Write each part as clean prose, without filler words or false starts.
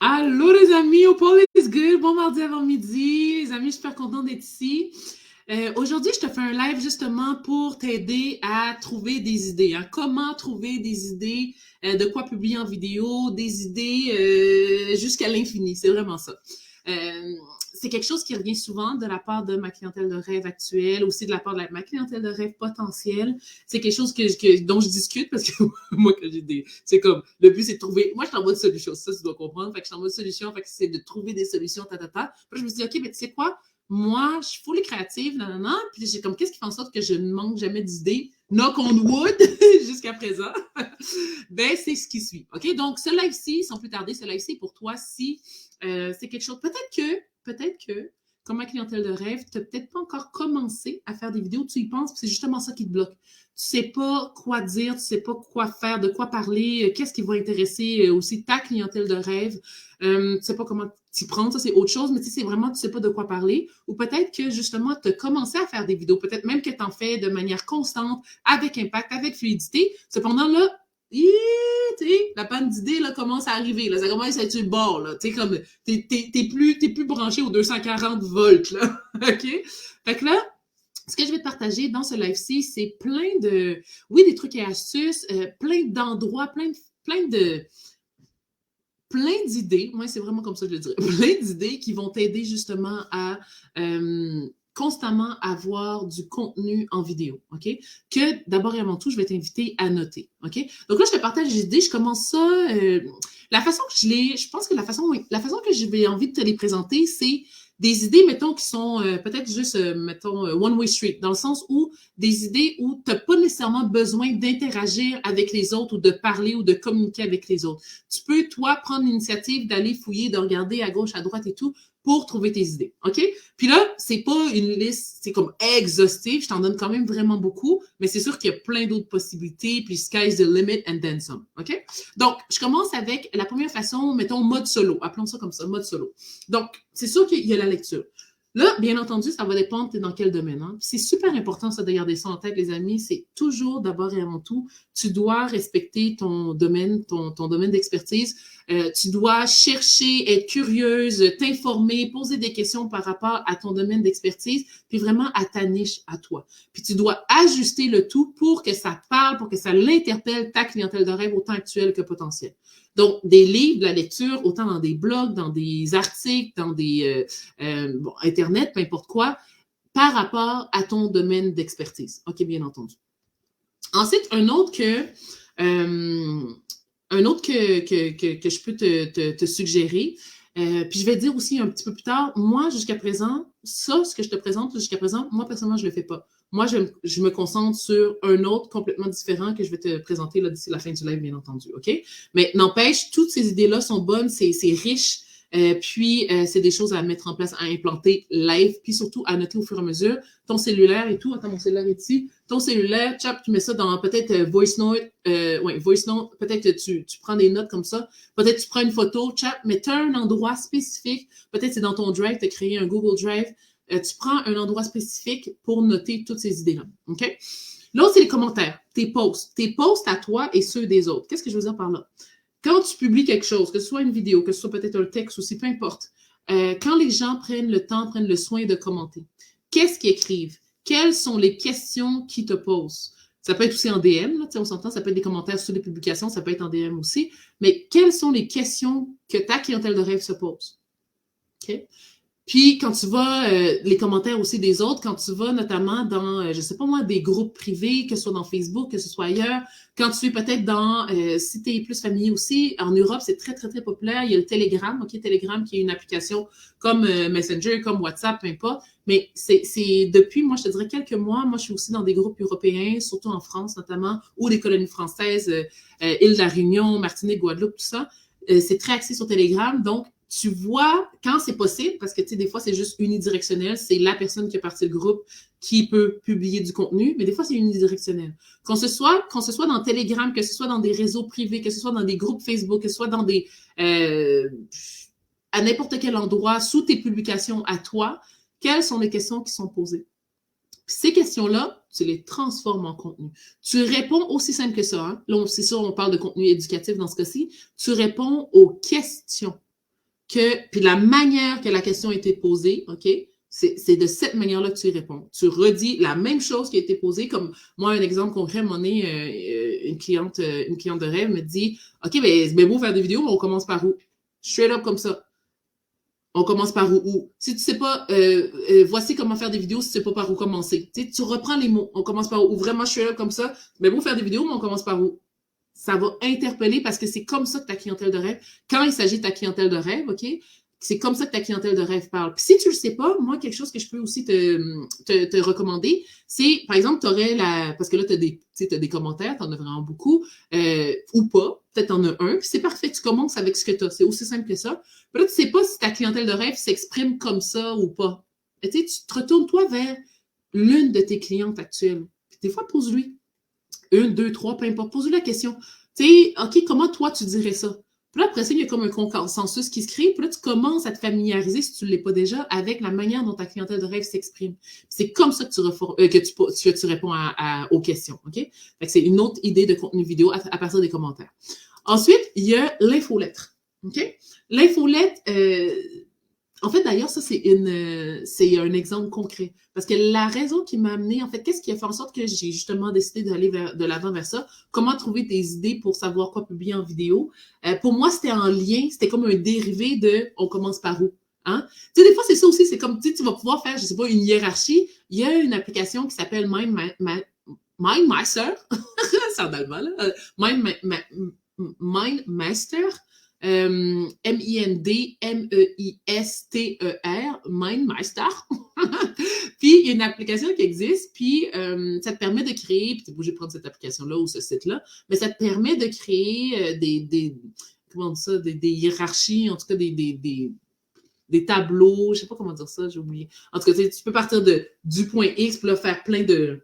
Allô les amis, au Paul is good, bon mardi avant-midi, les amis, super content d'être ici. Aujourd'hui, je te fais un live justement pour t'aider à trouver des idées. Hein. Comment trouver des idées, de quoi publier en vidéo, des idées jusqu'à l'infini, c'est vraiment ça. Euh, c'est quelque chose qui revient souvent de la part de ma clientèle de rêve actuelle, aussi de la part de ma clientèle de rêve potentielle. C'est quelque chose dont je discute parce que moi, quand j'ai des... C'est comme, le but, c'est de trouver... Moi, je suis en mode solution, ça, tu dois comprendre. Fait que je suis en mode solution, fait que c'est de trouver des solutions, ta. Puis je me suis dit, OK, mais tu sais quoi? Moi, je suis full créative, nanana. Puis j'ai comme, qu'est-ce qui fait en sorte que je ne manque jamais d'idées? Knock on wood, jusqu'à présent. Ben, c'est ce qui suit. OK? Donc, ce live-ci, sans plus tarder, ce live-ci pour toi, si c'est quelque chose... Peut-être que, comme ma clientèle de rêve, tu n'as peut-être pas encore commencé à faire des vidéos, tu y penses, c'est justement ça qui te bloque. Tu sais pas quoi dire, tu sais pas quoi faire, de quoi parler, qu'est-ce qui va intéresser aussi ta clientèle de rêve. Tu sais pas comment t'y prendre, ça c'est autre chose, mais tu sais, c'est vraiment, tu sais pas de quoi parler. Ou peut-être que justement, tu as commencé à faire des vidéos, peut-être même que tu en fais de manière constante, avec impact, avec fluidité. Cependant, là, la panne d'idées là, commence à arriver. Là, ça commence à être sur le bord. Là, comme, t'es plus branché aux 240 volts. Là, OK? Fait que là, ce que je vais te partager dans ce live-ci, c'est plein de, oui, des trucs et astuces, plein d'endroits, plein d'idées. Moi, c'est vraiment comme ça que je le dirais. Plein d'idées qui vont t'aider justement à constamment avoir du contenu en vidéo, OK? Que d'abord et avant tout, je vais t'inviter à noter, OK? Donc là, je te partage les idées, je commence ça. La façon que je pense que la façon que j'ai envie de te les présenter, c'est des idées, mettons, qui sont peut-être juste, mettons, one-way street, dans le sens où des idées où tu n'as pas nécessairement besoin d'interagir avec les autres ou de parler ou de communiquer avec les autres. Tu peux, toi, prendre l'initiative d'aller fouiller, de regarder à gauche, à droite et tout pour trouver tes idées, OK? Puis là, c'est pas une liste, c'est comme exhaustive, je t'en donne quand même vraiment beaucoup, mais c'est sûr qu'il y a plein d'autres possibilités, puis sky's the limit and then some, OK? Donc, je commence avec la première façon, mettons, mode solo, appelons ça comme ça, mode solo. Donc, c'est sûr qu'il y a la lecture. Là, bien entendu, ça va dépendre dans quel domaine. Hein. C'est super important, ça, de garder ça en tête, les amis. C'est toujours, d'abord et avant tout, tu dois respecter ton domaine, ton domaine d'expertise. Tu dois chercher, être curieuse, t'informer, poser des questions par rapport à ton domaine d'expertise, puis vraiment à ta niche, à toi. Puis tu dois ajuster le tout pour que ça parle, pour que ça l'interpelle ta clientèle de rêve autant actuelle que potentielle. Donc, des livres, de la lecture, autant dans des blogs, dans des articles, dans des Internet, peu importe quoi, par rapport à ton domaine d'expertise. OK, bien entendu. Ensuite, un autre que je peux te suggérer, puis je vais dire aussi un petit peu plus tard, moi, jusqu'à présent, ça, ce que je te présente jusqu'à présent, moi, personnellement, je ne le fais pas. Moi, je me concentre sur un autre complètement différent que je vais te présenter là, d'ici la fin du live, bien entendu, OK? Mais n'empêche, toutes ces idées-là sont bonnes, c'est riche, puis c'est des choses à mettre en place, à implanter live, puis surtout à noter au fur et à mesure. Ton cellulaire et tout, attends, mon cellulaire est ici. Ton cellulaire, tu mets ça dans peut-être voice note, peut-être tu prends des notes comme ça, peut-être tu prends une photo, mais tu as un endroit spécifique, peut-être c'est dans ton Drive, tu as créé un Google Drive, tu prends un endroit spécifique pour noter toutes ces idées-là, OK? L'autre, c'est les commentaires, tes posts à toi et ceux des autres. Qu'est-ce que je veux dire par là? Quand tu publies quelque chose, que ce soit une vidéo, que ce soit peut-être un texte aussi, peu importe, quand les gens prennent le temps, prennent le soin de commenter, qu'est-ce qu'ils écrivent? Quelles sont les questions qu'ils te posent? Ça peut être aussi en DM, là, on s'entend, ça peut être des commentaires sur les publications, ça peut être en DM aussi, mais quelles sont les questions que ta clientèle de rêve se pose? OK? Puis, quand tu vas, les commentaires aussi des autres, quand tu vas notamment dans, je sais pas moi, des groupes privés, que ce soit dans Facebook, que ce soit ailleurs, quand tu es peut-être dans, si tu es plus familier aussi, en Europe, c'est très, très, très populaire. Il y a le Telegram, OK, Telegram qui est une application comme Messenger, comme WhatsApp, peu importe. Mais c'est depuis, moi, je te dirais quelques mois, moi, je suis aussi dans des groupes européens, surtout en France notamment, ou des colonies françaises, île de la Réunion, Martinique, Guadeloupe, tout ça. C'est très axé sur Telegram. Donc, tu vois quand c'est possible, parce que, tu sais, des fois, c'est juste unidirectionnel. C'est la personne qui a parti le groupe qui peut publier du contenu, mais des fois, c'est unidirectionnel. Qu'on se soit dans Telegram, que ce soit dans des réseaux privés, que ce soit dans des groupes Facebook, que ce soit dans des... à n'importe quel endroit, sous tes publications à toi, quelles sont les questions qui sont posées? Puis ces questions-là, tu les transformes en contenu. Tu réponds aussi simple que ça. Hein? Là, c'est sûr, on parle de contenu éducatif dans ce cas-ci. Tu réponds aux questions. puis la manière que la question a été posée, OK? C'est de cette manière-là que tu y réponds. Tu redis la même chose qui a été posée, comme moi, un exemple concret, une cliente de rêve me dit, OK, ben, c'est bien beau faire des vidéos, mais on commence par où? Straight up comme ça. On commence par où? Si tu sais pas, voici comment faire des vidéos si tu sais pas par où commencer. Tu reprends les mots. On commence par où? Vraiment, straight up comme ça. Mais beau faire des vidéos, mais on commence par où? Ça va interpeller parce que c'est comme ça que ta clientèle de rêve, quand il s'agit de ta clientèle de rêve, OK? C'est comme ça que ta clientèle de rêve parle. Puis si tu le sais pas, moi, quelque chose que je peux aussi te recommander, c'est, par exemple, tu aurais parce que là, tu as des commentaires, tu en as vraiment beaucoup, ou pas, peut-être tu en as un, puis c'est parfait, tu commences avec ce que tu as. C'est aussi simple que ça. Puis là, tu sais pas si ta clientèle de rêve s'exprime comme ça ou pas. Et tu te retournes, toi, vers l'une de tes clientes actuelles. Puis des fois, pose-lui. Une, deux, trois, peu importe. Pose-lui la question. Tu sais, OK, comment toi, tu dirais ça? Puis là, après ça, il y a comme un consensus qui se crée. Puis là, tu commences à te familiariser, si tu ne l'es pas déjà, avec la manière dont ta clientèle de rêve s'exprime. C'est comme ça que tu réponds aux questions. OK? Fait que c'est une autre idée de contenu vidéo à partir des commentaires. Ensuite, il y a l'infolettre. OK? L'infolettre, en fait, d'ailleurs, ça, c'est un exemple concret. Parce que la raison qui m'a amené, en fait, qu'est-ce qui a fait en sorte que j'ai justement décidé d'aller de l'avant vers ça? Comment trouver des idées pour savoir quoi publier en vidéo? Pour moi, c'était en lien, c'était comme un dérivé de on commence par où? Hein? Tu sais, des fois, c'est ça aussi, c'est comme, tu vas pouvoir faire, je sais pas, une hiérarchie. Il y a une application qui s'appelle MindMaster. C'est en allemand, là. MindMaster. MINDMEISTER, MindMeister. Puis, il y a une application qui existe, puis ça te permet de créer, puis tu es obligé de prendre cette application-là ou ce site-là, mais ça te permet de créer comment on dit ça, des hiérarchies, en tout cas des tableaux, je sais pas comment dire ça, j'ai oublié. En tout cas, tu peux partir du point X, puis là, faire plein de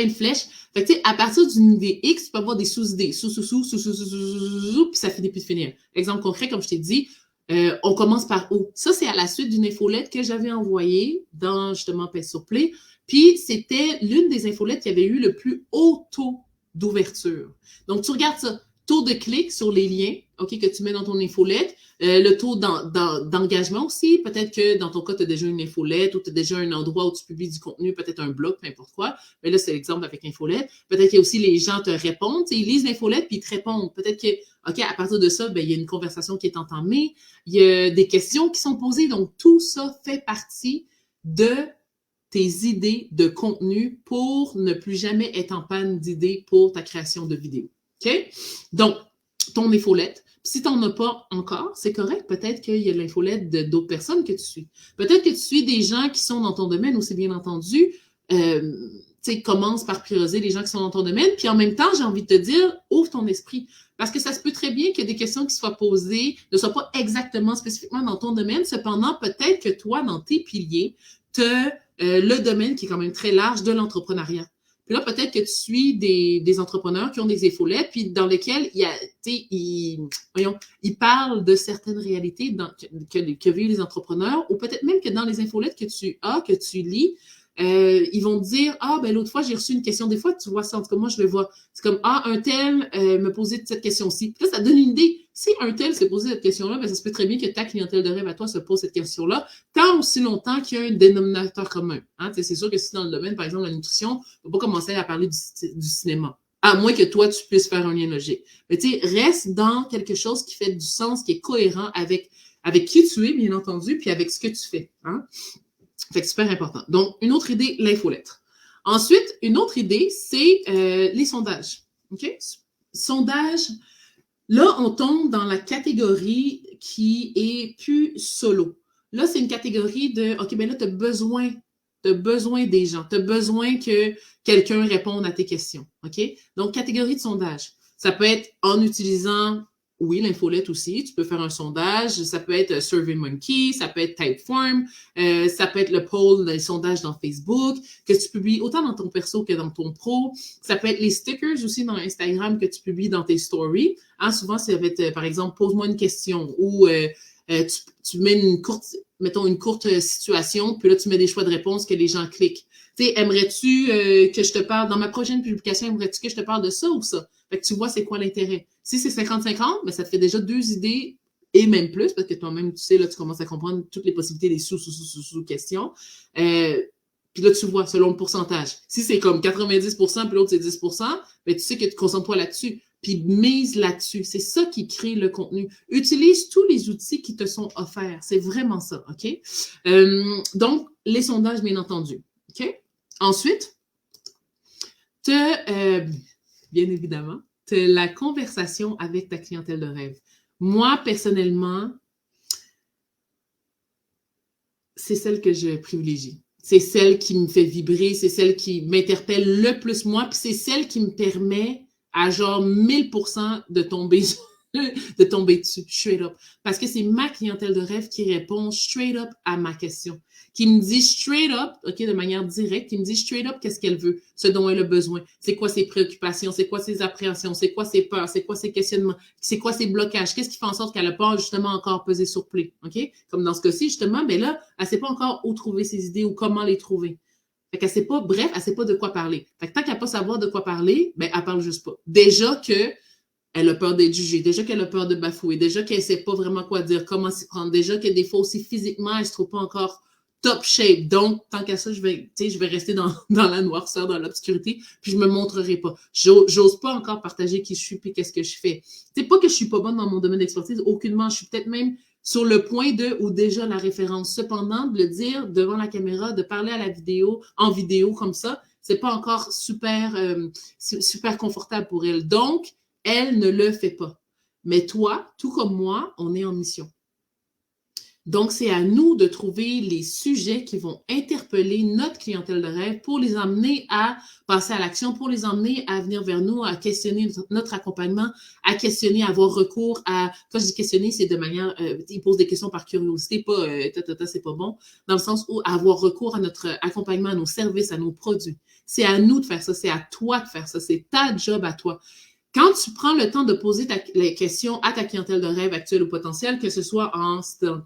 flèches. Fait que, tu sais, à partir d'une idée X, tu peux avoir des sous-idées. Puis ça finit plus de finir. Exemple concret, comme je t'ai dit, on commence par où? Ça, c'est à la suite d'une infolette que j'avais envoyée dans, justement, Paix sur Play. Puis, c'était l'une des infolettes qui avait eu le plus haut taux d'ouverture. Donc, tu regardes ça. Taux de clic sur les liens, OK, que tu mets dans ton infolette. Le taux d'engagement aussi. Peut-être que dans ton cas, tu as déjà une infolette ou tu as déjà un endroit où tu publies du contenu, peut-être un blog, peu importe quoi. Mais là, c'est l'exemple avec l'infolette. Peut-être qu'il y a aussi les gens te répondent. Ils lisent l'infolette puis ils te répondent. Peut-être que, OK, à partir de ça, ben, il y a une conversation qui est entamée. Il y a des questions qui sont posées. Donc, tout ça fait partie de tes idées de contenu pour ne plus jamais être en panne d'idées pour ta création de vidéos. OK? Donc, ton infolette. Si tu n'en as pas encore, c'est correct. Peut-être qu'il y a l'infolette d'autres personnes que tu suis. Peut-être que tu suis des gens qui sont dans ton domaine aussi, bien entendu. Commence par prioriser les gens qui sont dans ton domaine. Puis en même temps, j'ai envie de te dire, ouvre ton esprit. Parce que ça se peut très bien que des questions qui soient posées ne soient pas exactement, spécifiquement dans ton domaine. Cependant, peut-être que toi, dans tes piliers, tu as le domaine qui est quand même très large de l'entrepreneuriat. Puis là, peut-être que tu suis des entrepreneurs qui ont des infolettes, puis dans lesquels ils parlent de certaines réalités que vivent les entrepreneurs, ou peut-être même que dans les infolettes que tu lis, ils vont te dire, ben l'autre fois, j'ai reçu une question. Des fois, tu vois ça, en tout cas, moi, je le vois. C'est comme, un tel me posait cette question-ci. Puis là, ça donne une idée. Si un tel s'est posé cette question-là, ben ça se peut très bien que ta clientèle de rêve à toi se pose cette question-là, tant aussi longtemps qu'il y a un dénominateur commun. Hein? C'est sûr que si dans le domaine, par exemple, de la nutrition, on ne va pas commencer à parler du cinéma. À moins que toi, tu puisses faire un lien logique. Mais tu sais, reste dans quelque chose qui fait du sens, qui est cohérent avec qui tu es, bien entendu, puis avec ce que tu fais. Hein? Fait que super important. Donc, une autre idée, l'infolettre. Ensuite, une autre idée, c'est les sondages. OK? Sondage, là, on tombe dans la catégorie qui est plus solo. Là, c'est une catégorie de, OK, ben là, tu as besoin des gens. Tu as besoin que quelqu'un réponde à tes questions. OK? Donc, catégorie de sondage. Ça peut être en utilisant oui, l'infolette aussi. Tu peux faire un sondage. Ça peut être SurveyMonkey, ça peut être Typeform, ça peut être le poll, les sondages dans Facebook, que tu publies autant dans ton perso que dans ton pro. Ça peut être les stickers aussi dans Instagram que tu publies dans tes stories. Hein, souvent, ça va être, par exemple, pose-moi une question ou tu mets une courte situation, puis là, tu mets des choix de réponse que les gens cliquent. Tu sais, aimerais-tu que je te parle, dans ma prochaine publication, aimerais-tu que je te parle de ça ou ça? Fait que tu vois c'est quoi l'intérêt. Si c'est 50-50, ben ça te fait déjà 2 idées et même plus, parce que toi-même, tu sais, là, tu commences à comprendre toutes les possibilités des sous-questions. Puis là, tu vois, selon le pourcentage. Si c'est comme 90%, puis l'autre, c'est 10%, ben, tu sais que tu concentres-toi là-dessus. Puis mise là-dessus. C'est ça qui crée le contenu. Utilise tous les outils qui te sont offerts. C'est vraiment ça, OK? Donc, les sondages, bien entendu. OK? Ensuite, bien évidemment, la conversation avec ta clientèle de rêve. Moi, personnellement, c'est celle que je privilégie. C'est celle qui me fait vibrer, c'est celle qui m'interpelle le plus moi, puis c'est celle qui me permet à genre 1000% de tomber dessus, straight up. Parce que c'est ma clientèle de rêve qui répond straight up à ma question. Qui me dit straight up, OK, de manière directe, qui me dit straight up qu'est-ce qu'elle veut, ce dont elle a besoin, c'est quoi ses préoccupations, c'est quoi ses appréhensions, c'est quoi ses peurs, c'est quoi ses questionnements, c'est quoi ses blocages, qu'est-ce qui fait en sorte qu'elle n'a pas justement encore pesé sur play, OK? Comme dans ce cas-ci, justement, ben là, elle ne sait pas encore où trouver ses idées ou comment les trouver. Fait qu'elle sait pas, bref, elle sait pas de quoi parler. Fait que tant qu'elle n'a pas savoir de quoi parler, ben, elle parle juste pas. Déjà que elle a peur d'être jugée, déjà qu'elle a peur de bafouer, déjà qu'elle ne sait pas vraiment quoi dire, comment s'y prendre, déjà que des fois aussi physiquement, elle ne se trouve pas encore top shape. Donc, tant qu'à ça, je vais rester dans la noirceur, dans l'obscurité, puis je me montrerai pas. J'ose pas encore partager qui je suis puis qu'est-ce que je fais. C'est pas que je suis pas bonne dans mon domaine d'expertise, aucunement. Je suis peut-être même sur le point de ou déjà la référence. Cependant, de le dire devant la caméra, de parler à la vidéo, en vidéo comme ça, c'est pas encore super confortable pour elle. Donc, elle ne le fait pas. Mais toi, tout comme moi, on est en mission. Donc, c'est à nous de trouver les sujets qui vont interpeller notre clientèle de rêve pour les emmener à passer à l'action, pour les emmener à venir vers nous, à questionner notre accompagnement, à questionner, à avoir recours à... Quand je dis questionner, c'est de manière... ils posent des questions par curiosité, pas c'est pas bon, dans le sens où avoir recours à notre accompagnement, à nos services, à nos produits. C'est à nous de faire ça, c'est à toi de faire ça, c'est ta job à toi. Quand tu prends le temps de poser les questions à ta clientèle de rêve actuelle ou potentielle, que ce soit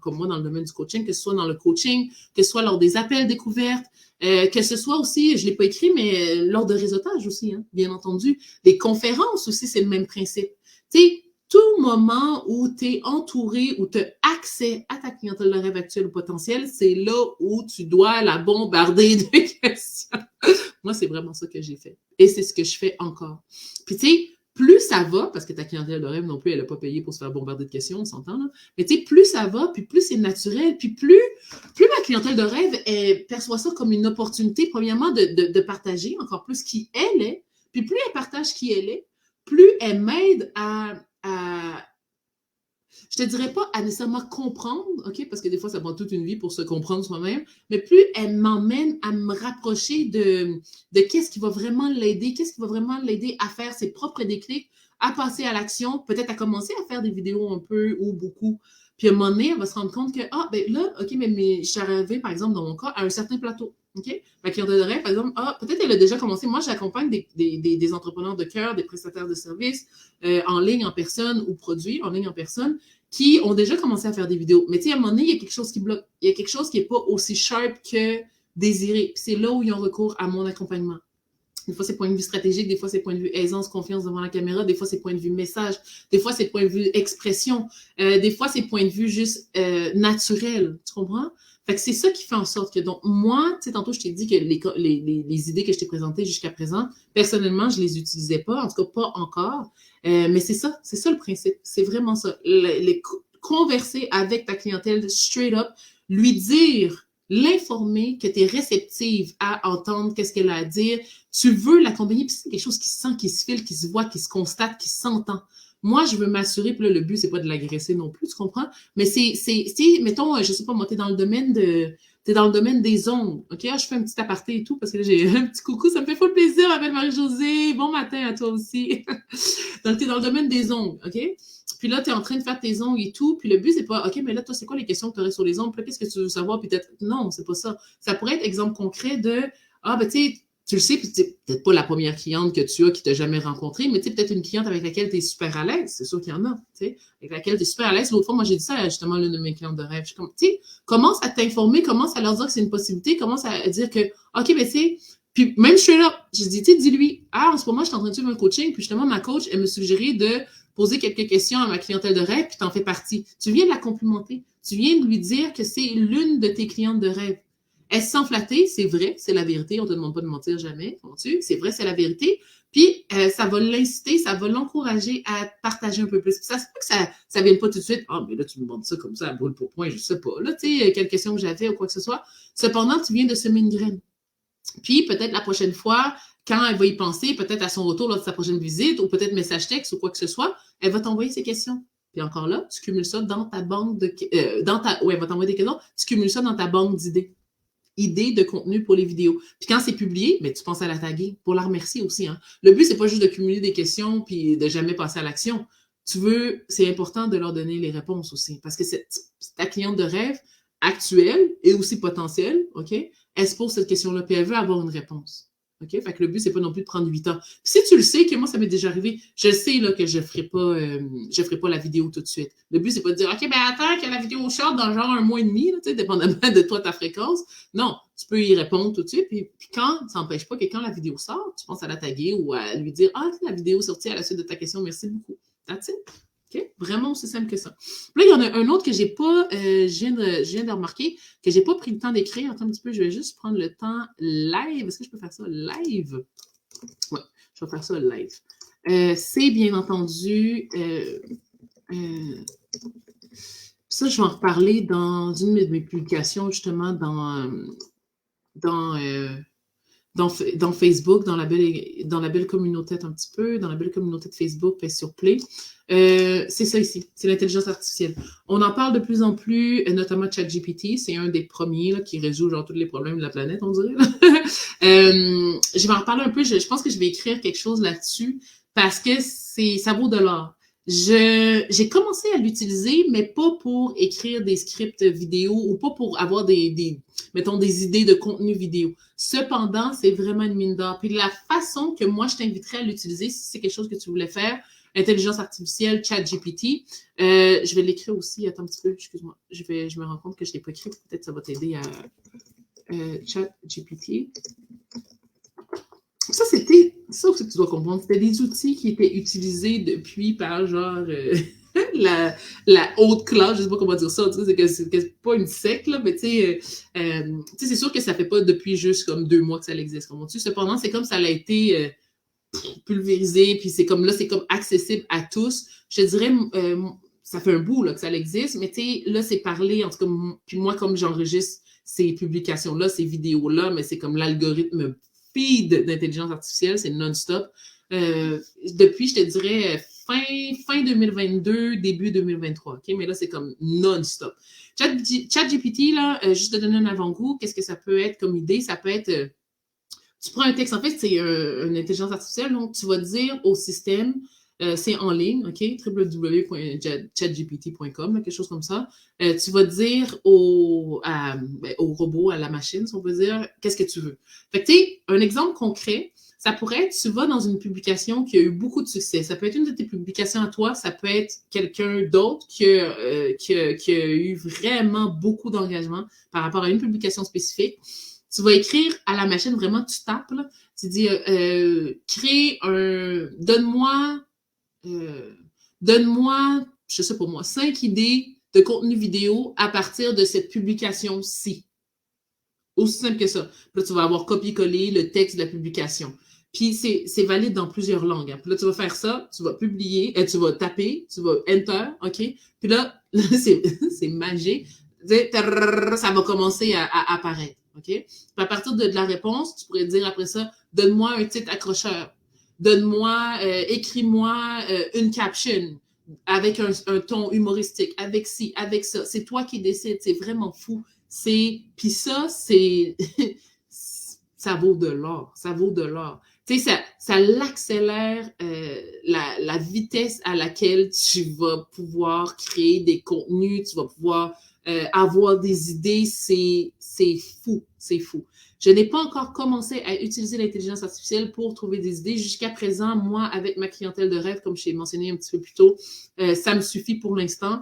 comme moi dans le domaine du coaching, que ce soit dans le coaching, que ce soit lors des appels découvertes, que ce soit aussi, je ne l'ai pas écrit, mais lors de réseautage aussi, hein, bien entendu. Les conférences aussi, c'est le même principe. Tu sais, tout moment où tu es entouré, où tu as accès à ta clientèle de rêve actuelle ou potentielle, c'est là où tu dois la bombarder de questions. Moi, c'est vraiment ça que j'ai fait. Et c'est ce que je fais encore. Puis tu sais, plus ça va, parce que ta clientèle de rêve non plus, elle n'a pas payé pour se faire bombarder de questions, on s'entend, là. Mais tu sais, plus ça va, puis plus c'est naturel, puis plus ma clientèle de rêve perçoit ça comme une opportunité, premièrement, de partager encore plus qui elle est, puis plus elle partage qui elle est, plus elle m'aide à je te dirais pas à nécessairement comprendre, OK, parce que des fois, ça prend toute une vie pour se comprendre soi-même, mais plus elle m'emmène à me rapprocher de qu'est-ce qui va vraiment l'aider, qu'est-ce qui va vraiment l'aider à faire ses propres déclics, à passer à l'action, peut-être à commencer à faire des vidéos un peu ou beaucoup. Puis à un moment donné, elle va se rendre compte que, ben là, OK, mais je suis arrivée, par exemple, dans mon cas, à un certain plateau. OK? Ma clientèle de rêve, par exemple, peut-être elle a déjà commencé. Moi, j'accompagne des entrepreneurs de cœur, des prestataires de services en ligne, en personne ou produits en ligne, en personne, qui ont déjà commencé à faire des vidéos. Mais tu sais, à un moment donné, il y a quelque chose qui bloque. Il y a quelque chose qui n'est pas aussi sharp que désiré. C'est là où ils ont recours à mon accompagnement. Des fois, c'est point de vue stratégique, des fois, c'est point de vue aisance, confiance devant la caméra, des fois, c'est point de vue message, des fois, c'est point de vue expression, des fois, c'est point de vue juste naturel. Tu comprends? Fait que c'est ça qui fait en sorte que, donc, moi, tu sais, tantôt, je t'ai dit que les idées que je t'ai présentées jusqu'à présent, personnellement, je les utilisais pas, en tout cas, pas encore. Mais c'est ça le principe. C'est vraiment ça. Converser avec ta clientèle straight up, lui dire, l'informer que tu es réceptive à entendre qu'est-ce qu'elle a à dire. Tu veux l'accompagner, puis c'est quelque chose qui se sent, qui se file, qui se voit, qui se constate, qui s'entend. Moi, je veux m'assurer, puis là, le but, c'est pas de l'agresser non plus, tu comprends? Mais c'est, mettons, je sais pas, moi, t'es dans le domaine des ongles, OK? Je fais un petit aparté et tout, parce que là, j'ai un petit coucou, ça me fait full plaisir, ma belle Marie-Josée. Bon matin à toi aussi. Donc, t'es dans le domaine des ongles, OK? Puis là, tu es en train de faire tes ongles et tout. Puis le but, c'est pas, OK, mais là, toi, c'est quoi les questions que tu aurais sur les ongles? Puis là, qu'est-ce que tu veux savoir? Puis peut-être, non, c'est pas ça. Ça pourrait être exemple concret de, ben, tu sais, tu le sais, puis c'est peut-être pas la première cliente que tu as qui t'a jamais rencontrée, mais tu sais, peut-être une cliente avec laquelle tu es super à l'aise. C'est sûr qu'il y en a, tu sais, avec laquelle tu es super à l'aise. L'autre fois, moi, j'ai dit ça à justement l'une de mes clientes de rêve. Je suis comme, tu sais, commence à t'informer, commence à leur dire que c'est une possibilité, commence à dire que, OK, ben, tu sais, puis même je suis là, j'ai dit, tu sais, dis-lui, en ce moment, je suis en train de suivre un coaching, puis justement, ma coach, elle me suggérait de poser quelques questions à ma clientèle de rêve, puis t'en fais partie. Tu viens de la complimenter. Tu viens de lui dire que c'est l'une de tes clientes de rêve. Elle se sent flattée, c'est vrai, c'est la vérité. On ne te demande pas de mentir jamais, c'est vrai, c'est la vérité. Puis, ça va l'inciter, ça va l'encourager à partager un peu plus. Puis ça se peut que ça vienne pas tout de suite. Ah, mais là, tu me demandes ça comme ça à brûle pour point, je sais pas. Là, tu sais, quelle question que j'avais ou quoi que ce soit. Cependant, tu viens de semer une graine. Puis, peut-être la prochaine fois, quand elle va y penser, peut-être à son retour lors de sa prochaine visite, ou peut-être message texte ou quoi que ce soit, elle va t'envoyer ses questions. Puis encore là, tu cumules ça dans ta banque de... elle va t'envoyer des questions, tu cumules ça dans ta banque d'idées. Idées de contenu pour les vidéos. Puis quand c'est publié, mais tu penses à la taguer pour la remercier aussi. Hein. Le but, c'est pas juste de cumuler des questions puis de jamais passer à l'action. C'est important de leur donner les réponses aussi. Parce que c'est ta cliente de rêve actuelle et aussi potentielle, OK? Elle se pose cette question-là, puis elle veut avoir une réponse. OK? Fait que le but, c'est pas non plus de prendre 8 ans. Puis si tu le sais, que moi, ça m'est déjà arrivé, je sais là, que je ferai pas la vidéo tout de suite. Le but, c'est pas de dire, OK, ben attends que la vidéo sorte dans genre 1 mois et demi, là, dépendamment de toi, ta fréquence. Non, tu peux y répondre tout de suite. Puis quand, ça n'empêche pas que quand la vidéo sort, tu penses à la taguer ou à lui dire, ah, la vidéo est sortie à la suite de ta question, merci beaucoup. That's it. OK? Vraiment aussi simple que ça. Là, il y en a un autre que j'ai pas, je viens de remarquer, que j'ai pas pris le temps d'écrire. Attends un petit peu, je vais juste prendre le temps live. Est-ce que je peux faire ça live? Oui, je vais faire ça live. C'est bien entendu... ça, je vais en reparler dans une de mes publications, justement, dans Facebook, dans la belle communauté un petit peu, dans la belle communauté de Facebook, puis sur Play. C'est ça ici, c'est l'intelligence artificielle. On en parle de plus en plus, notamment ChatGPT, c'est un des premiers là, qui résout genre tous les problèmes de la planète, on dirait. Je vais en reparler un peu, je pense que je vais écrire quelque chose là-dessus parce que ça vaut de l'or. J'ai commencé à l'utiliser, mais pas pour écrire des scripts vidéo ou pas pour avoir mettons, des idées de contenu vidéo. Cependant, c'est vraiment une mine d'or. Puis la façon que moi, je t'inviterais à l'utiliser, si c'est quelque chose que tu voulais faire, intelligence artificielle, ChatGPT, je vais l'écrire aussi. Attends un petit peu, excuse-moi. Je me rends compte que je ne l'ai pas écrit. Peut-être que ça va t'aider à ChatGPT. Ça, c'était ça que tu dois comprendre. C'était des outils qui étaient utilisés depuis par genre la haute classe, je sais pas comment dire ça, tu sais, c'est pas une secte, là, mais tu sais, c'est sûr que ça fait pas depuis juste comme 2 mois que ça existe, comme on dit. Cependant, c'est comme ça a été pulvérisé, puis c'est comme là, c'est comme accessible à tous. Je te dirais, ça fait un bout là, que ça existe, mais tu sais, là, c'est parlé, en tout cas, puis moi, comme j'enregistre ces publications-là, ces vidéos-là, mais c'est comme l'algorithme feed d'intelligence artificielle, c'est non-stop. Depuis, je te dirais, fin 2022, début 2023, OK? Mais là, c'est comme non-stop. ChatGPT, là, juste de donner un avant-goût, qu'est-ce que ça peut être comme idée? Ça peut être, tu prends un texte, en fait, c'est une intelligence artificielle, donc tu vas dire au système, c'est en ligne, OK? www.chatgpt.com, quelque chose comme ça. Tu vas dire au robot, à la machine, si on veut dire, qu'est-ce que tu veux. Fait que, tu sais, un exemple concret, ça pourrait être, tu vas dans une publication qui a eu beaucoup de succès. Ça peut être une de tes publications à toi, ça peut être quelqu'un d'autre qui a eu vraiment beaucoup d'engagement par rapport à une publication spécifique. Tu vas écrire à la machine, vraiment, tu tapes, là, tu dis, crée donne-moi, je sais pas moi, 5 idées de contenu vidéo à partir de cette publication-ci. Aussi simple que ça. Puis là, tu vas avoir copié-collé le texte de la publication. Puis c'est valide dans plusieurs langues. Hein. Puis là, tu vas faire ça, tu vas publier, tu vas taper, tu vas enter, OK? Puis là c'est magique. Ça va commencer à apparaître, OK? Puis à partir de la réponse, tu pourrais dire après ça, donne-moi un titre accrocheur. Donne-moi, écris-moi une caption avec un ton humoristique, avec ci, avec ça. C'est toi qui décides, c'est vraiment fou. Puis ça, ça vaut de l'or, ça vaut de l'or. Tu sais, ça l'accélère la vitesse à laquelle tu vas pouvoir créer des contenus, tu vas pouvoir avoir des idées, c'est fou, c'est fou. Je n'ai pas encore commencé à utiliser l'intelligence artificielle pour trouver des idées. Jusqu'à présent, moi, avec ma clientèle de rêve, comme je l'ai mentionné un petit peu plus tôt, ça me suffit pour l'instant.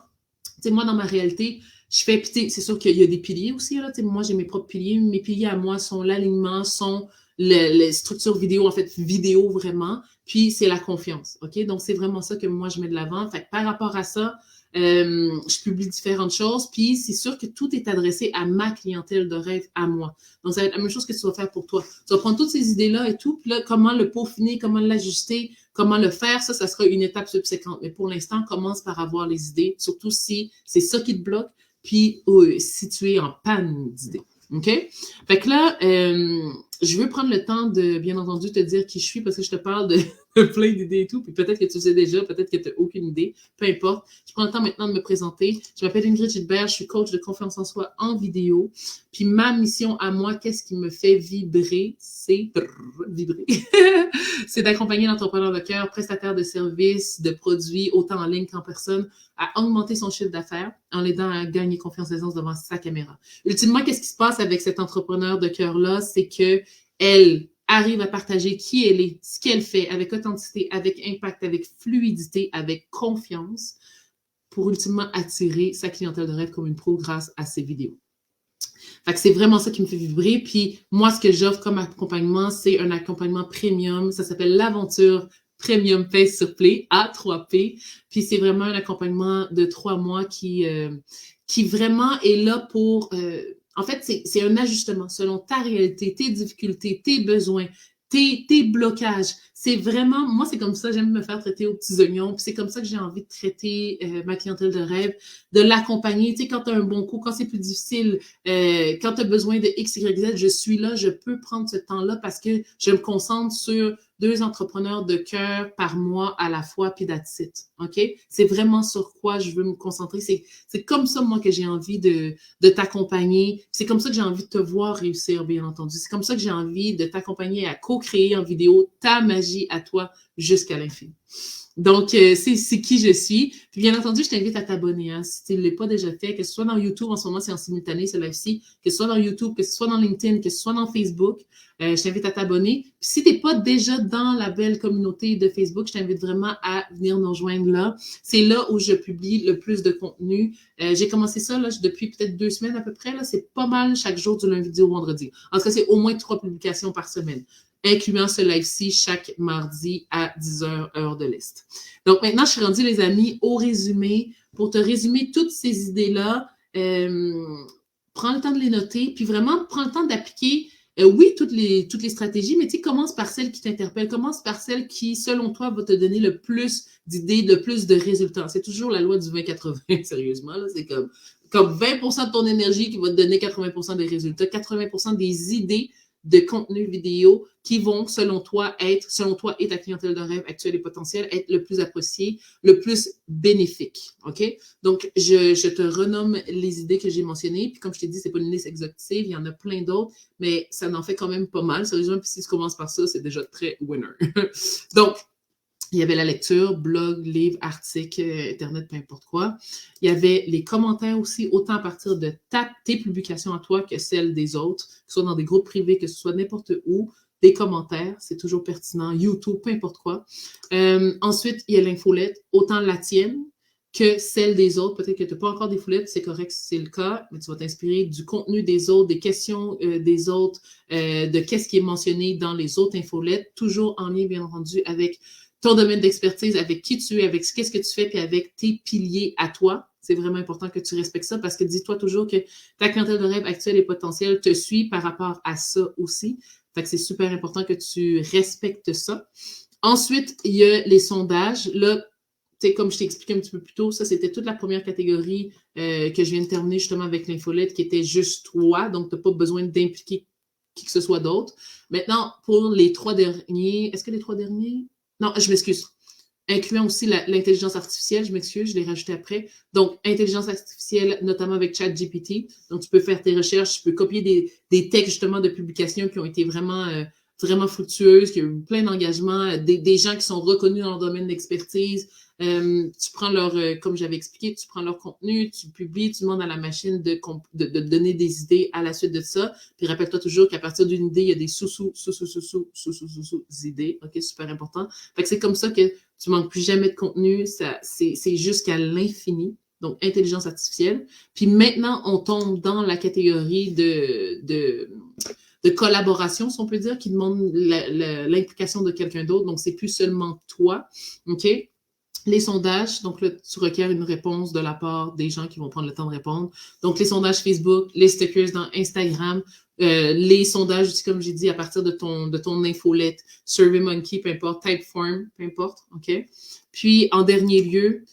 Tu sais, moi, dans ma réalité, je fais, c'est sûr qu'il y a des piliers aussi, là. Tu sais, moi, j'ai mes propres piliers. Mes piliers à moi sont l'alignement, sont les structures vidéo, en fait, vidéo vraiment, puis c'est la confiance, OK? Donc, c'est vraiment ça que moi, je mets de l'avant. Fait que par rapport à ça, je publie différentes choses, puis c'est sûr que tout est adressé à ma clientèle de rêve, à moi. Donc, ça va être la même chose que tu vas faire pour toi. Tu vas prendre toutes ces idées-là et tout, puis là, comment le peaufiner, comment l'ajuster, comment le faire, ça sera une étape subséquente. Mais pour l'instant, commence par avoir les idées, surtout si c'est ça qui te bloque, puis si tu es en panne d'idées. OK? Fait que là, je veux prendre le temps de, bien entendu, te dire qui je suis parce que je te parle de plein d'idées et tout, puis peut-être que tu sais déjà, peut-être que tu n'as aucune idée, peu importe. Je prends le temps maintenant de me présenter. Je m'appelle Ingrid Gilbert, je suis coach de confiance en soi en vidéo. Puis ma mission à moi, qu'est-ce qui me fait vibrer? C'est vibrer. C'est d'accompagner l'entrepreneur de cœur, prestataire de services, de produits, autant en ligne qu'en personne, à augmenter son chiffre d'affaires en l'aidant à gagner confiance et aisance devant sa caméra. Ultimement, qu'est-ce qui se passe avec cet entrepreneur de cœur-là? C'est que elle arrive à partager qui elle est, ce qu'elle fait, avec authenticité, avec impact, avec fluidité, avec confiance, pour ultimement attirer sa clientèle de rêve comme une pro grâce à ses vidéos. Fait que c'est vraiment ça qui me fait vibrer. Puis moi, ce que j'offre comme accompagnement, c'est un accompagnement premium. Ça s'appelle l'Aventure Premium Face sur Play, A3P. Puis c'est vraiment un accompagnement de 3 mois qui vraiment est là pour... en fait, c'est un ajustement selon ta réalité, tes difficultés, tes besoins, tes blocages. C'est vraiment, moi, c'est comme ça, j'aime me faire traiter aux petits oignons, puis c'est comme ça que j'ai envie de traiter ma clientèle de rêve, de l'accompagner. Tu sais, quand tu as un bon coup, quand c'est plus difficile, quand tu as besoin de X, Y, Z, je suis là, je peux prendre ce temps-là parce que je me concentre sur 2 entrepreneurs de cœur par mois à la fois, puis that's it, OK? C'est vraiment sur quoi je veux me concentrer. C'est comme ça, moi, que j'ai envie de t'accompagner. C'est comme ça que j'ai envie de te voir réussir, bien entendu. C'est comme ça que j'ai envie de t'accompagner à co-créer en vidéo ta magie à toi jusqu'à l'infini. Donc, c'est qui je suis. Puis bien entendu, je t'invite à t'abonner. Hein, si tu ne l'as pas déjà fait, que ce soit dans YouTube, en ce moment, c'est en simultané, ce live-ci, que ce soit dans YouTube, que ce soit dans LinkedIn, que ce soit dans Facebook, je t'invite à t'abonner. Puis si tu n'es pas déjà dans la belle communauté de Facebook, je t'invite vraiment à venir nous rejoindre là. C'est là où je publie le plus de contenu. J'ai commencé ça là, depuis peut-être 2 semaines à peu près. Là, c'est pas mal chaque jour du lundi au vendredi. En tout cas, c'est au moins 3 publications par semaine, incluant ce live-ci chaque mardi à 10h, heure de l'Est. Donc maintenant, je suis rendue, les amis, au résumé. Pour te résumer toutes ces idées-là, prends le temps de les noter, puis vraiment, prends le temps d'appliquer, oui, toutes les stratégies, mais tu sais, commence par celle qui t'interpelle, commence par celle qui, selon toi, va te donner le plus d'idées, le plus de résultats. C'est toujours la loi du 20-80, sérieusement, là, c'est comme 20% de ton énergie qui va te donner 80% des résultats, 80% des idées de contenu vidéo qui vont, selon toi et ta clientèle de rêve actuelle et potentielle, être le plus apprécié, le plus bénéfique. OK? Donc, je te renomme les idées que j'ai mentionnées. Puis, comme je t'ai dit, c'est pas une liste exhaustive, il y en a plein d'autres, mais ça en fait quand même pas mal. Sérieusement, puis si tu commences par ça, c'est déjà très winner. Donc, il y avait la lecture, blog, livre, article, Internet, peu importe quoi. Il y avait les commentaires aussi, autant à partir de tes publications à toi que celles des autres, que ce soit dans des groupes privés, que ce soit n'importe où, des commentaires, c'est toujours pertinent, YouTube, peu importe quoi. Ensuite, il y a l'infolette, autant la tienne que celle des autres. Peut-être que tu n'as pas encore des foulettes, c'est correct si c'est le cas, mais tu vas t'inspirer du contenu des autres, des questions des autres, de qu'est-ce qui est mentionné dans les autres infolettes, toujours en lien, bien entendu, avec ton domaine d'expertise, avec qui tu es, avec qu'est-ce que tu fais, puis avec tes piliers à toi. C'est vraiment important que tu respectes ça parce que dis-toi toujours que ta clientèle de rêve actuelle et potentielle te suit par rapport à ça aussi. Fait que c'est super important que tu respectes ça. Ensuite, il y a les sondages. Là, tu sais, comme je t'ai expliqué un petit peu plus tôt, ça, c'était toute la première catégorie que je viens de terminer justement avec l'infolette qui était juste toi. Donc, tu n'as pas besoin d'impliquer qui que ce soit d'autre. Maintenant, pour les 3 derniers, est-ce que les 3 derniers? Non, je m'excuse. Incluant aussi l'intelligence artificielle, je m'excuse, je l'ai rajouté après. Donc, intelligence artificielle, notamment avec ChatGPT. Donc, tu peux faire tes recherches, tu peux copier des textes justement de publications qui ont été vraiment, vraiment fructueuses, qui ont eu plein d'engagement, des gens qui sont reconnus dans leur domaine d'expertise. Tu prends comme j'avais expliqué, tu prends leur contenu, tu publies, tu demandes à la machine de donner des idées à la suite de ça. Puis rappelle-toi toujours qu'à partir d'une idée, il y a des sous-idées. OK, super important. Fait que c'est comme ça que tu manques plus jamais de contenu. C'est jusqu'à l'infini. Donc, intelligence artificielle. Puis maintenant, on tombe dans la catégorie de de collaboration, si on peut dire, qui demandent l'implication de quelqu'un d'autre. Donc, c'est plus seulement toi. OK? Les sondages, donc là, tu requiers une réponse de la part des gens qui vont prendre le temps de répondre. Donc, les sondages Facebook, les stickers dans Instagram, les sondages aussi, comme j'ai dit, à partir de ton infolette, SurveyMonkey, peu importe, Typeform, peu importe, OK? Puis, en dernier lieu,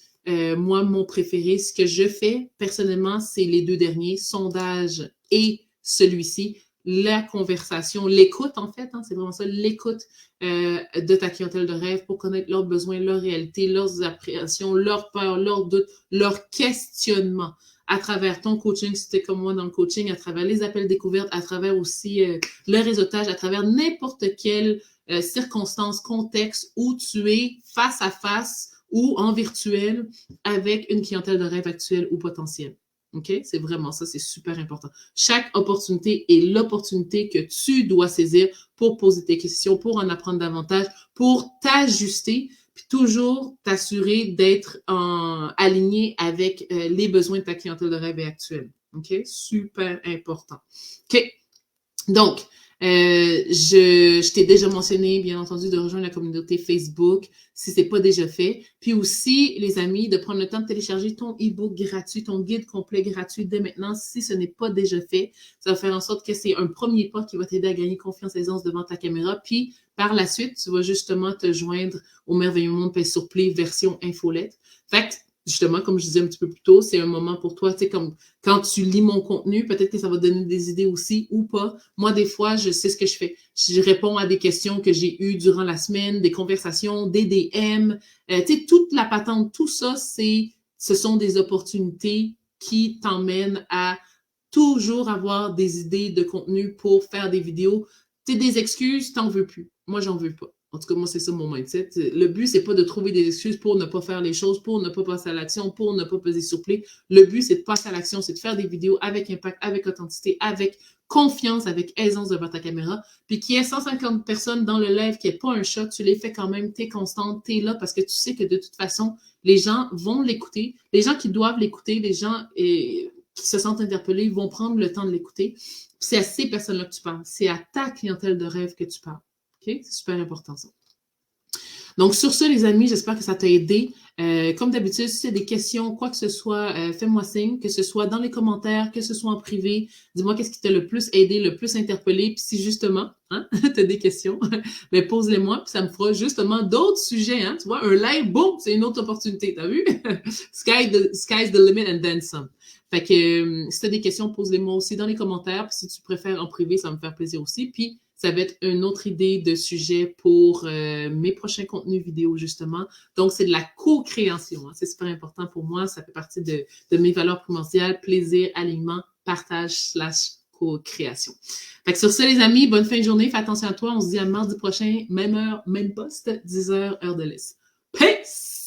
moi, mon préféré, ce que je fais personnellement, c'est les deux derniers, sondage et celui-ci, la conversation, l'écoute en fait, hein, c'est vraiment ça, l'écoute de ta clientèle de rêve pour connaître leurs besoins, leurs réalités, leurs appréhensions, leurs peurs, leurs doutes, leurs questionnements à travers ton coaching, si tu es comme moi dans le coaching, à travers les appels découvertes, à travers aussi le réseautage, à travers n'importe quelle circonstance, contexte où tu es face à face ou en virtuel avec une clientèle de rêve actuelle ou potentielle. OK? C'est vraiment ça, c'est super important. Chaque opportunité est l'opportunité que tu dois saisir pour poser tes questions, pour en apprendre davantage, pour t'ajuster, puis toujours t'assurer d'être aligné avec les besoins de ta clientèle de rêve actuelle. OK? Super important. OK? Donc, je t'ai déjà mentionné, bien entendu, de rejoindre la communauté Facebook si c'est pas déjà fait. Puis aussi, les amis, de prendre le temps de télécharger ton e-book gratuit, ton guide complet gratuit dès maintenant si ce n'est pas déjà fait. Ça va faire en sorte que c'est un premier pas qui va t'aider à gagner confiance et aisance devant ta caméra. Puis, par la suite, tu vas justement te joindre au Merveilleux Monde Pay sur Play version infolette. Fait que, justement, comme je disais un petit peu plus tôt, c'est un moment pour toi, tu sais, comme quand tu lis mon contenu, peut-être que ça va te donner des idées aussi ou pas. Moi, des fois, je sais ce que je fais. Je réponds à des questions que j'ai eues durant la semaine, des conversations, des DM, tu sais, toute la patente, tout ça, ce sont des opportunités qui t'emmènent à toujours avoir des idées de contenu pour faire des vidéos. Tu sais, des excuses, t'en veux plus. Moi, j'en veux pas. En tout cas, moi, c'est ça mon mindset. Le but, c'est pas de trouver des excuses pour ne pas faire les choses, pour ne pas passer à l'action, pour ne pas peser sur play. Le but, c'est de passer à l'action, c'est de faire des vidéos avec impact, avec authenticité, avec confiance, avec aisance devant ta caméra. Puis qu'il y ait 150 personnes dans le live, qu'il n'y ait pas un choc, tu les fais quand même, t'es constante, t'es là parce que tu sais que de toute façon, les gens vont l'écouter. Les gens qui doivent l'écouter, les gens qui se sentent interpellés vont prendre le temps de l'écouter. C'est à ces personnes-là que tu parles. C'est à ta clientèle de rêve que tu parles. OK? C'est super important, ça. Donc, sur ce, les amis, j'espère que ça t'a aidé. Comme d'habitude, si tu as des questions, quoi que ce soit, fais-moi signe, que ce soit dans les commentaires, que ce soit en privé. Dis-moi qu'est-ce qui t'a le plus aidé, le plus interpellé. Puis si justement, hein, tu as des questions, ben pose-les-moi, puis ça me fera justement d'autres sujets. Hein, tu vois, un live, boum, c'est une autre opportunité. T'as vu? Sky's the limit and then some. Fait que si tu as des questions, pose-les-moi aussi dans les commentaires. Puis si tu préfères en privé, ça va me faire plaisir aussi. Puis ça va être une autre idée de sujet pour mes prochains contenus vidéo, justement. Donc, c'est de la co-création. Hein. C'est super important pour moi. Ça fait partie de mes valeurs primordiales. Plaisir, alignement, partage / co-création. Fait que sur ça, les amis, bonne fin de journée. Fais attention à toi. On se dit à mardi prochain, même heure, même poste, 10h, heure de l'Est. Peace!